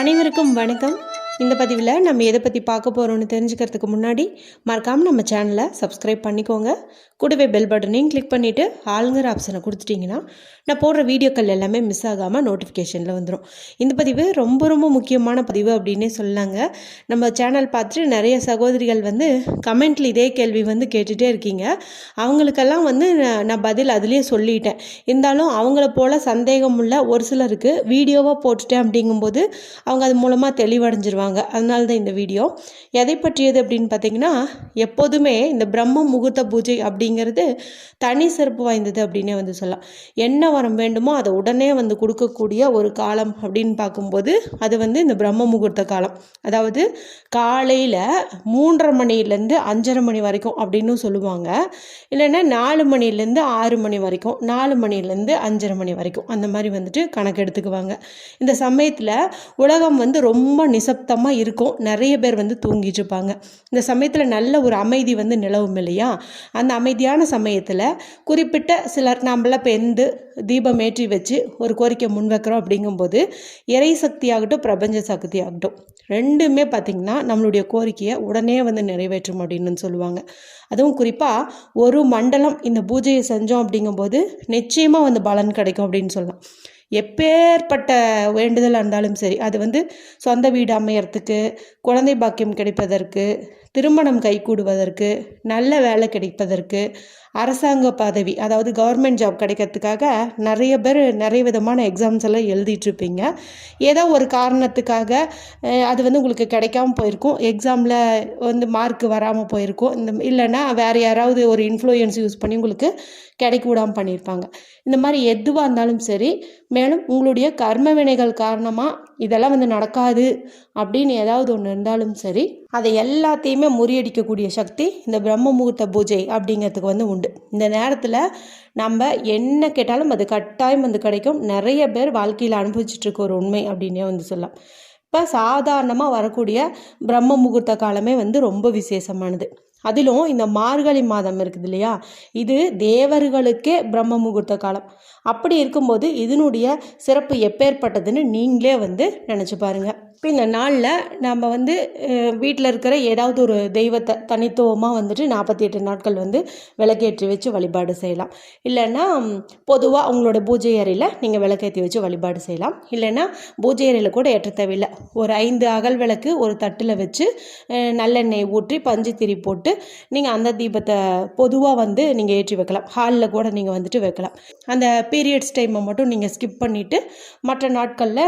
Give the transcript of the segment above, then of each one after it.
அனைவருக்கும் வணக்கம். இந்த பதிவில் நம்ம எதை பற்றி பார்க்க போகிறோம்னு தெரிஞ்சுக்கிறதுக்கு முன்னாடி மறக்காமல் நம்ம சேனலை சப்ஸ்கிரைப் பண்ணிக்கோங்க. கூடவே பெல் பட்டனையும் கிளிக் பண்ணிவிட்டு ஆளுங்கிற ஆப்ஷனை கொடுத்துட்டிங்கன்னா நான் போடுற வீடியோக்கள் எல்லாமே மிஸ் ஆகாமல் நோட்டிஃபிகேஷனில் வந்துடும். இந்த பதிவு ரொம்ப ரொம்ப முக்கியமான பதிவு அப்படின்னே சொல்லலாங்க. நம்ம சேனல் பார்த்துட்டு நிறைய சகோதரிகள் கமெண்ட்டில் இதே கேள்வி கேட்டுகிட்டே இருக்கீங்க. அவங்களுக்கெல்லாம் நான் பதில் அதுலேயே சொல்லிட்டேன். இருந்தாலும் அவங்கள போல் சந்தேகம் உள்ள ஒரு சிலருக்கு வீடியோவாக போட்டுட்டேன் அப்படிங்கும்போது அவங்க அது மூலமாக தெளிவடைஞ்சிருவாங்க. அதனால தான் இந்த வீடியோ. எதை பற்றியது அப்படின்னு பார்த்தீங்கன்னா, எப்போதுமே இந்த பிரம்ம முகூர்த்த பூஜை அப்படிங்கிறது தனி சிறப்பு வாய்ந்தது அப்படின்னே சொல்லலாம். என்ன வரம் வேண்டுமோ அதை உடனே கொடுக்கக்கூடிய ஒரு காலம் அப்படின்னு பார்க்கும்போது அது இந்த பிரம்ம முகூர்த்த காலம். அதாவது காலையில் 3:30 மணிலேருந்து 5:30 மணி வரைக்கும் அப்படின்னு சொல்லுவாங்க. இல்லைன்னா 4 மணிலேருந்து 6 மணி வரைக்கும், 4 மணிலேருந்து 5:30 மணி வரைக்கும் அந்த மாதிரி கணக்கு எடுத்துக்குவாங்க. இந்த சமயத்தில் உலகம் ரொம்ப நிசப்தமாக இருக்கும். நிறைய பேர் தூங்கிட்டு இருப்பாங்க. இந்த சமயத்தில் நல்ல ஒரு அமைதி நிலவும் இல்லையா? அந்த அமைதியான சமயத்தில் குறிப்பிட்ட சிலர் நாமெல்லாம் பெந்து தீபம் ஏற்றி வச்சு ஒரு கோரிக்கை முன் வைக்கிறோம். அப்படிங்கும்போது இறை சக்தி ஆகட்டும், பிரபஞ்ச சக்தி ஆகட்டும், ரெண்டுமே பார்த்திங்கன்னா நம்மளுடைய கோரிக்கையை உடனே நிறைவேற்றும் அப்படின்னு சொல்லுவாங்க. அதுவும் குறிப்பாக ஒரு மண்டலம் இந்த பூஜையை செஞ்சோம் அப்படிங்கும்போது நிச்சயமாக பலன் கிடைக்கும் அப்படின்னு சொல்லலாம். எப்பேற்பட்ட வேண்டுதலாக இருந்தாலும் சரி, அது சொந்த வீடு அமையறதுக்கு, குழந்தை பாக்கியம் கிடைப்பதற்கு, திருமணம் கைகூடுவதற்கு, நல்ல வேலை கிடைப்பதற்கு, அரசாங்க பதவி அதாவது கவர்மெண்ட் ஜாப் கிடைக்கிறதுக்காக நிறைய பேர் நிறைய விதமான எக்ஸாம்ஸ் எல்லாம் எழுதிட்டுருப்பீங்க. ஏதோ ஒரு காரணத்துக்காக அது உங்களுக்கு கிடைக்காம போயிருக்கும். எக்ஸாமில் மார்க் வராமல் போயிருக்கும். இல்லைன்னா வேறு யாராவது ஒரு இன்ஃப்ளூயன்ஸ் யூஸ் பண்ணி உங்களுக்கு கிடைக்க விடாமல் பண்ணியிருப்பாங்க. இந்த மாதிரி எதுவாக இருந்தாலும் சரி, மேலும் உங்களுடைய கர்ம வினைகள் காரணமாக இதெல்லாம் நடக்காது அப்படின்னு ஏதாவது ஒன்று இருந்தாலும் சரி, அதை எல்லாத்தையுமே முறியடிக்கக்கூடிய சக்தி இந்த பிரம்ம முகூர்த்த பூஜை அப்படிங்கிறதுக்கு உண்டு. இந்த நேரத்தில் நம்ம என்ன கேட்டாலும் அது கட்டாயம் கிடைக்கும். நிறைய பேர் வாழ்க்கையில் அனுபவிச்சுட்டு இருக்க ஒரு உண்மை அப்படின்னே சொல்லலாம். இப்போ சாதாரணமாக வரக்கூடிய பிரம்ம முகூர்த்த காலமே ரொம்ப விசேஷமானது. அதிலும் இந்த மார்கழி மாதம் இருக்குது இல்லையா, இது தேவர்களுக்கே பிரம்ம முகூர்த்த காலம். அப்படி இருக்கும்போது இதனுடைய சிறப்பு எப்பேற்பட்டதுன்னு நீங்களே நினச்சி பாருங்கள். இப்போ இந்த நாளில் நம்ம வீட்டில் இருக்கிற ஏதாவது ஒரு தெய்வத்தை தனித்துவமாக 48 நாட்கள் விளக்கேற்றி வச்சு வழிபாடு செய்யலாம். இல்லைன்னா பொதுவாக உங்களோட பூஜை அறையில் நீங்கள் விளக்கேற்றி வச்சு வழிபாடு செய்யலாம். இல்லைன்னா பூஜை அறையில் கூட ஏற்ற தேவையில்லை. ஒரு 5 அகல் விளக்கு ஒரு தட்டில் வச்சு நல்லெண்ணெய் ஊற்றி பஞ்சு திரி போட்டு நீங்கள் அந்த தீபத்தை பொதுவாக நீங்கள் ஏற்றி வைக்கலாம். ஹாலில் கூட நீங்கள் வைக்கலாம். அந்த பீரியட்ஸ் டைமை மட்டும் நீங்கள் ஸ்கிப் பண்ணிவிட்டு மற்ற நாட்களில்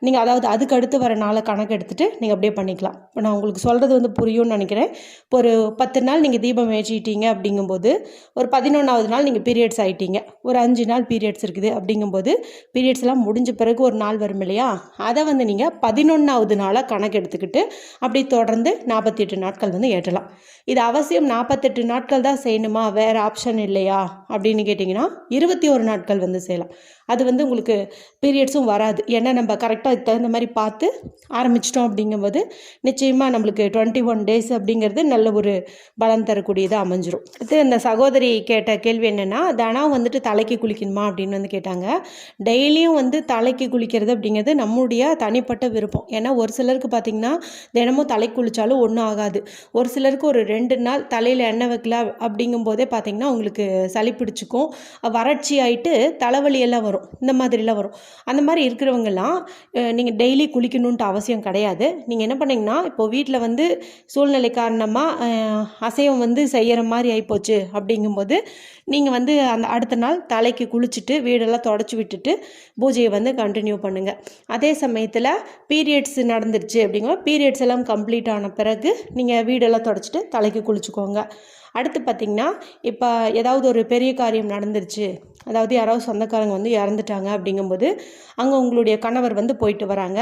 நீங்கள் அதாவது அதுக்கு அடுத்து வர நாளை கணக்கு எடுத்துகிட்டு நீங்கள் அப்படியே பண்ணிக்கலாம். இப்போ நான் உங்களுக்கு சொல்கிறது புரியும்னு நினைக்கிறேன். இப்போ ஒரு 10 நாள் நீங்கள் தீபம் ஏற்றிட்டீங்க அப்படிங்கும்போது ஒரு 11வது நாள் நீங்கள் பீரியட்ஸ் ஆகிட்டீங்க. ஒரு 5 நாள் பீரியட்ஸ் இருக்குது அப்படிங்கும்போது பீரியட்ஸ் எல்லாம் முடிஞ்ச பிறகு ஒரு நாள் வரும் இல்லையா, அதை நீங்கள் 11வது நாளாக கணக்கு எடுத்துக்கிட்டு அப்படி தொடர்ந்து 48 நாட்கள் ஏற்றலாம். இது அவசியம் 48 நாட்கள் தான் செய்யணுமா, வேறு ஆப்ஷன் இல்லையா அப்படின்னு கேட்டிங்கன்னா 21 நாட்கள் செய்யலாம். அது உங்களுக்கு பீரியட்ஸும் வராது. ஏன்னா நம்ம கரெக்டாக தகுந்த மாதிரி பார்த்து ஆரம்பிச்சிட்டோம். அப்படிங்கும்போது நிச்சயமாக நம்மளுக்கு 21 டேஸ் அப்படிங்கிறது நல்ல ஒரு பலன் தரக்கூடியதாக அமைஞ்சிரும். அடுத்து அந்த சகோதரி கேட்ட கேள்வி என்னென்னா, தினம் தலைக்கு குளிக்கணுமா அப்படின்னு கேட்டாங்க. டெய்லியும் தலைக்கு குளிக்கிறது அப்படிங்கிறது நம்முடைய தனிப்பட்ட விருப்பம். ஏன்னா ஒரு சிலருக்கு பார்த்திங்கன்னா தினமும் தலை குளித்தாலும் ஒன்றும் ஆகாது. ஒரு சிலருக்கு ஒரு 2 நாள் தலையில் எண்ணெய் வைக்கல அப்படிங்கும்போதே பார்த்திங்கன்னா உங்களுக்கு சளி பிடிச்சிக்கும், வறட்சி ஆகிட்டு தலைவலியெல்லாம் வரும், இந்த மாதிரிலாம் வரும். அந்த மாதிரி இருக்கிறவங்கெல்லாம் நீங்கள் டெய்லி குளிக்கணுன்ட்டு அவசியம் கிடையாது. நீங்கள் என்ன பண்ணிங்கன்னா, இப்போ வீட்டில் சூழ்நிலை காரணமாக அசைவம் செய்கிற மாதிரி ஆகிப்போச்சு அப்படிங்கும்போது நீங்கள் அந்த அடுத்த நாள் தலைக்கு குளிச்சுட்டு வீடெல்லாம் தொடச்சி விட்டுட்டு பூஜையை கண்டினியூ பண்ணுங்கள். அதே சமயத்தில் பீரியட்ஸ் நடந்துருச்சு அப்படிங்கும்போது பீரியட்ஸ் எல்லாம் கம்ப்ளீட் ஆன பிறகு நீங்கள் வீடெல்லாம் தொடச்சிட்டு தலைக்கு குளிச்சுக்கோங்க. அடுத்து பார்த்திங்கன்னா, இப்போ ஏதாவது ஒரு பெரிய காரியம் நடந்துருச்சு, அதாவது யாராவது சொந்தக்காரங்க இறந்துட்டாங்க அப்படிங்கும்போது அங்கே உங்களுடைய கணவர் போயிட்டு வராங்க,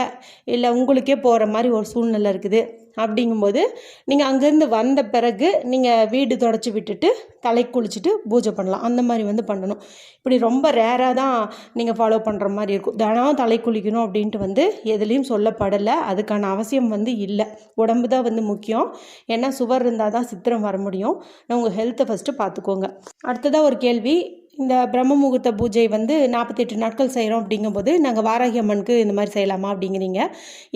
இல்லை உங்களுக்கே போகிற மாதிரி ஒரு சூழ்நிலை இருக்குது அப்படிங்கும்போது நீங்கள் அங்கேருந்து வந்த பிறகு நீங்கள் வீடு தொடச்சி விட்டுட்டு தலை குளிச்சுட்டு பூஜை பண்ணலாம். அந்த மாதிரி பண்ணணும். இப்படி ரொம்ப ரேராக தான் நீங்கள் ஃபாலோ பண்ணுற மாதிரி இருக்கும். தினம் தலை குளிக்கணும் அப்படின்ட்டு எதுலேயும் சொல்லப்படலை. அதுக்கான அவசியம் இல்லை. உடம்பு தான் முக்கியம். ஏன்னா சுவர் இருந்தால் தான் சித்திரம் வர முடியும். உங்கள் ஹெல்த்தை ஃபஸ்ட்டு பார்த்துக்கோங்க. அடுத்ததாக ஒரு கேள்வி, இந்த பிரம்ம முகூர்த்த பூஜை வந்து 48 நாட்கள் செய்கிறோம் அப்படிங்கும்போது நாங்கள் வாராகி அம்மனுக்கு இந்த மாதிரி செய்யலாமா அப்படிங்கிறீங்க.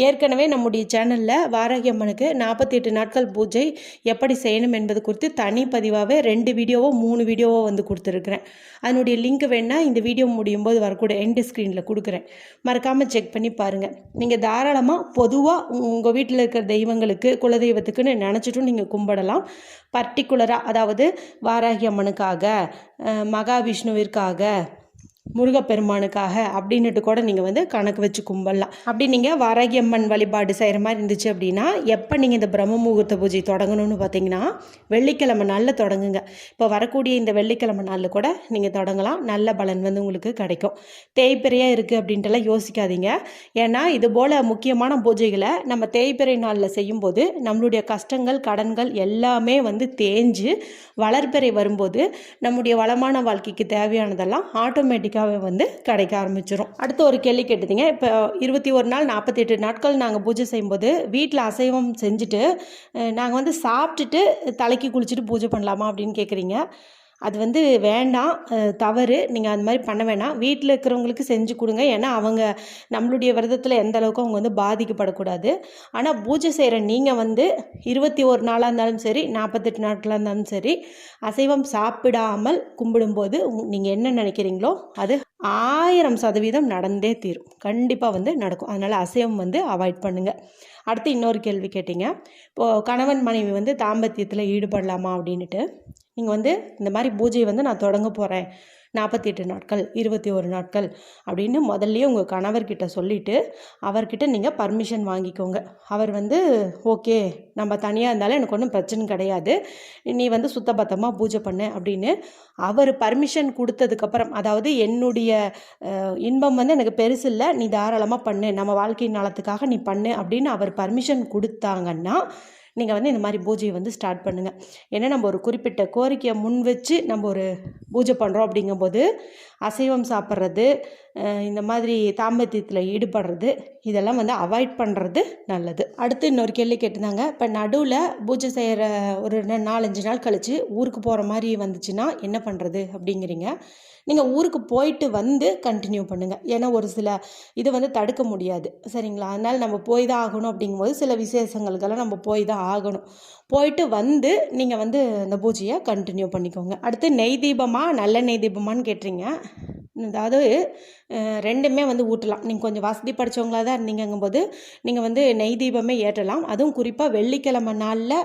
ஏற்கனவே நம்முடைய சேனலில் வாராகி அம்மனுக்கு 48 நாட்கள் பூஜை எப்படி செய்யணும் என்பது குறித்து தனிப்பதிவாகவே 2 வீடியோவோ 3 வீடியோவோ வந்து கொடுத்துருக்குறேன். அதனுடைய லிங்க் வேணால் இந்த வீடியோ முடியும் போது வரக்கூட எண்டு ஸ்க்ரீனில் கொடுக்குறேன். மறக்காமல் செக் பண்ணி பாருங்கள். நீங்கள் தாராளமாக பொதுவாக உங்கள் வீட்டில் இருக்கிற தெய்வங்களுக்கு குலதெய்வத்துக்குன்னு நினச்சிட்டும் நீங்கள் கும்பிடலாம். பர்டிகுலராக அதாவது வாராகி அம்மனுக்காக, மகாவிஷ்ணுவிற்காக, முருகப்பெருமானுக்காக அப்படின்னுட்டு கூட நீங்கள் வந்து கணக்கு வச்சு கும்பிடலாம். அப்படி நீங்கள் வாராகி அம்மன் வழிபாடு செய்கிற மாதிரி இருந்துச்சு அப்படின்னா எப்போ நீங்கள் இந்த பிரம்ம முகூர்த்த பூஜை தொடங்கணும்னு பார்த்தீங்கன்னா வெள்ளிக்கிழமை நாளில் தொடங்குங்க. இப்போ வரக்கூடிய இந்த வெள்ளிக்கிழமை நாளில் கூட நீங்கள் தொடங்கலாம். நல்ல பலன் வந்து உங்களுக்கு கிடைக்கும். தேய்பிறையாக இருக்குது அப்படின்ட்டுலாம் யோசிக்காதீங்க. ஏன்னா இது போல் முக்கியமான பூஜைகளை நம்ம தேய்பிறை நாளில் செய்யும்போது நம்மளுடைய கஷ்டங்கள் கடன்கள் எல்லாமே வந்து தேஞ்சு வளர்பிறை வரும்போது நம்முடைய வளமான வாழ்க்கைக்கு தேவையானதெல்லாம் ஆட்டோமேட்டிக்காக வந்து கிடைக்க ஆரம்பிச்சிடும். அடுத்து ஒரு கேள்வி கேட்டுட்டீங்க. இப்போ 21 நாள் 48 நாட்கள் நாங்கள் பூஜை செய்யும்போது வீட்டில் அசைவம் செஞ்சுட்டு நாங்கள் வந்து சாப்பிட்டுட்டு தலைக்கு குளிச்சுட்டு பூஜை பண்ணலாமா அப்படின்னு கேட்குறீங்க. அது வந்து வேண்டாம், தவறு. நீங்கள் அந்த மாதிரி பண்ண வேணாம். வீட்டில் இருக்கிறவங்களுக்கு செஞ்சு கொடுங்க. ஏன்னா அவங்க நம்மளுடைய விரதத்தில் எந்த அளவுக்கு அவங்க வந்து பாதிக்கப்படக்கூடாது. ஆனால் பூஜை செய்கிற நீங்கள் வந்து 21 நாளாக இருந்தாலும் சரி 48 நாட்களாக இருந்தாலும் சரி அசைவம் சாப்பிடாமல் கும்பிடும்போது நீங்கள் என்ன நினைக்கிறீங்களோ அது 1000% நடந்தே தீரும். கண்டிப்பாக வந்து நடக்கும். அதனால் அசைவம் வந்து அவாய்ட் பண்ணுங்கள். அடுத்து இன்னொரு கேள்வி கேட்டீங்க. இப்போது கணவன் மனைவி வந்து தாம்பத்தியத்தில் ஈடுபடலாமா அப்படின்ட்டு. நீங்கள் வந்து இந்த மாதிரி பூஜையை வந்து நான் தொடங்க போகிறேன் 48 நாட்கள் 21 நாட்கள் அப்படின்னு முதல்லையே உங்கள் கணவர்கிட்ட சொல்லிவிட்டு அவர்கிட்ட நீங்கள் பர்மிஷன் வாங்கிக்கோங்க. அவர் வந்து ஓகே நம்ம தனியாக இருந்தாலும் எனக்கு ஒன்றும் பிரச்சனை கிடையாது, நீ வந்து சுத்தபத்தமாக பூஜை பண்ணு அப்படின்னு அவர் பர்மிஷன் கொடுத்ததுக்கப்புறம், அதாவது என்னுடைய இன்பம் வந்து எனக்கு பெருசு இல்லை, நீ தாராளமாக பண்ணு, நம்ம வாழ்க்கை நலத்துக்காக நீ பண்ணு அப்படின்னு அவர் பர்மிஷன் கொடுத்தாங்கன்னா நீங்கள் வந்து இந்த மாதிரி பூஜையை வந்து ஸ்டார்ட் பண்ணுங்கள். ஏன்னா நம்ம ஒரு குறிப்பிட்ட கோரிக்கையை முன் வச்சு நம்ம ஒரு பூஜை பண்ணுறோம் அப்படிங்கும்போது அசைவம் சாப்பிட்றது, இந்த மாதிரி தாம்பத்தியத்தில் ஈடுபடுறது இதெல்லாம் வந்து அவாய்ட் பண்ணுறது நல்லது. அடுத்து இன்னொரு கேள்வி கேட்டிருந்தாங்க. இப்போ நடுவில் பூஜை செய்கிற ஒரு 4-5 நாள் கழித்து ஊருக்கு போகிற மாதிரி வந்துச்சுன்னா என்ன பண்ணுறது அப்படிங்கிறீங்க. நீங்கள் ஊருக்கு போயிட்டு வந்து கண்டினியூ பண்ணுங்கள். ஏன்னா ஒரு சில இது வந்து தடுக்க முடியாது, சரிங்களா? அதனால் நம்ம போய் தான் ஆகணும். அப்படிங்கும்போது சில விசேஷங்களுக்கெல்லாம் நம்ம போய் தான் ஆகணும். போயிட்டு வந்து நீங்கள் வந்து இந்த பூஜையை கண்டினியூ பண்ணிக்கோங்க. அடுத்து நெய் தீபமாக நல்ல நெய் தீபமானு கேட்டுறீங்க. அதாவது ரெண்டுமே வந்து ஊட்டலாம். நீங்கள் கொஞ்சம் வசதி படித்தவங்களாக தான் இருந்தீங்கும்போது நீங்கள் வந்து நெய் தீபமே ஏற்றலாம். அதுவும் குறிப்பாக வெள்ளிக்கிழமை நாளில்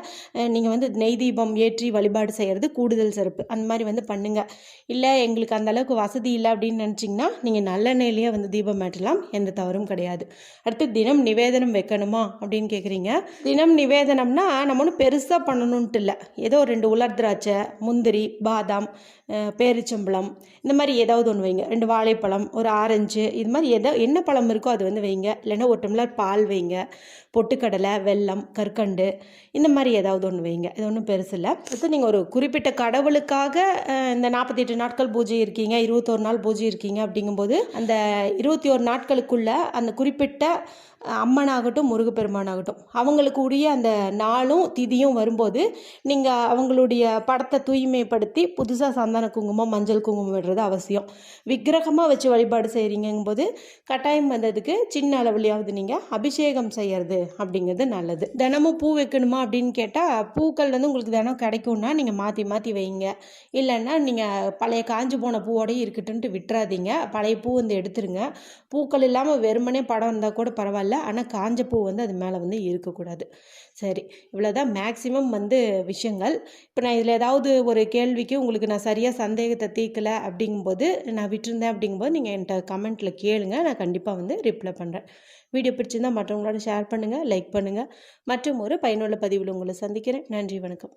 நீங்கள் வந்து நெய் தீபம் ஏற்றி வழிபாடு செய்கிறது கூடுதல் சிறப்பு. அந்த மாதிரி வந்து பண்ணுங்கள். இல்லை எங்களுக்கு அந்தளவுக்கு வசதி இல்லை அப்படின்னு நினச்சிங்கன்னா நீங்கள் நல்லெண்ணெயிலேயே வந்து தீபம் ஏற்றலாம், எந்த தவறும் கிடையாது. அடுத்து தினம் நிவேதனம் வைக்கணுமா அப்படின்னு கேட்குறீங்க. தினம் நிவேதனம்னா நம்ம ஒன்றும் பெருசாக பண்ணணுன்ட்டு இல்லை. ஏதோ 2 உலர் திராட்சை, முந்திரி, பாதாம், பேரிச்சம்பழம் இந்த மாதிரி ஏதாவது ஒன்று வைங்க. 2 வாழைப்பழம், ஒரு ஆரஞ்சு, இது மாதிரி என்ன பழம் இருக்கோ அது வந்து வைங்க. இல்லைன்னா ஒரு டம்ளர் பால் வைங்க. பொட்டுக்கடலை, வெல்லம், கற்கண்டு இந்த மாதிரி ஏதாவது ஒன்று வைங்க. இது ஒன்றும் பெருசு இல்லை. அடுத்து நீங்கள் ஒரு குறிப்பிட்ட கடவுளுக்காக இந்த 48 நாட்கள் பூஜை இருக்கீங்க, 21 நாள் பூஜை இருக்கீங்க அப்படிங்கும்போது அந்த 21 நாட்களுக்குள்ள அந்த குறிப்பிட்ட அம்மனாகட்டும் முருகப்பெருமானாகட்டும் அவங்களுக்கு உரிய அந்த நாளும் திதியும் வரும்போது நீங்கள் அவங்களுடைய படத்தை தூய்மைப்படுத்தி புதுசாக சந்தன குங்குமம், மஞ்சள் குங்குமம் விடுறது அவசியம். விக்கிரகமாக வச்சு வழிபாடு செய்கிறீங்கும்போது கட்டாயம் வந்ததுக்கு சின்ன அளவுலையாவது நீங்கள் அபிஷேகம் செய்கிறது அப்படிங்கிறது நல்லது. தினமும் பூ வைக்கணுமா அப்படின்னு கேட்டால் பூக்கள் வந்து உங்களுக்கு தினம் கிடைக்கும்னா நீங்கள் மாற்றி மாற்றி வைங்க. இல்லைன்னா நீங்கள் பழைய காஞ்சி போன பூவோடையே இருக்கட்டும்ட்டு விட்டுறாதீங்க. பழைய பூ வந்து எடுத்துருங்க. பூக்கள் இல்லாமல் வெறுமனே படம் இருந்தால் கூட பரவாயில்ல, ஆனால் காஞ்ச பூ வந்து அது மேலே வந்து இருக்கக்கூடாது. சரி, இவ்வளோதான் மேக்ஸிமம் வந்து விஷயங்கள். இப்போ நான் இதில் ஏதாவது ஒரு கேள்விக்கு உங்களுக்கு நான் சரியாக சந்தேகத்தை தீர்க்கலை அப்படிங்கும்போது நான் விட்டுருந்தேன் அப்படிங்கும்போது நீங்கள் என்கிட்ட கமெண்ட்டில் கேளுங்க, நான் கண்டிப்பாக வந்து ரிப்ளை பண்ணுறேன். வீடியோ பிடிச்சிருந்தால் மற்றவங்களோட ஷேர் பண்ணுங்கள், லைக் பண்ணுங்கள். மற்றும் ஒரு பயனுள்ள பதிவில் உங்களை சந்திக்கிறேன். நன்றி, வணக்கம்.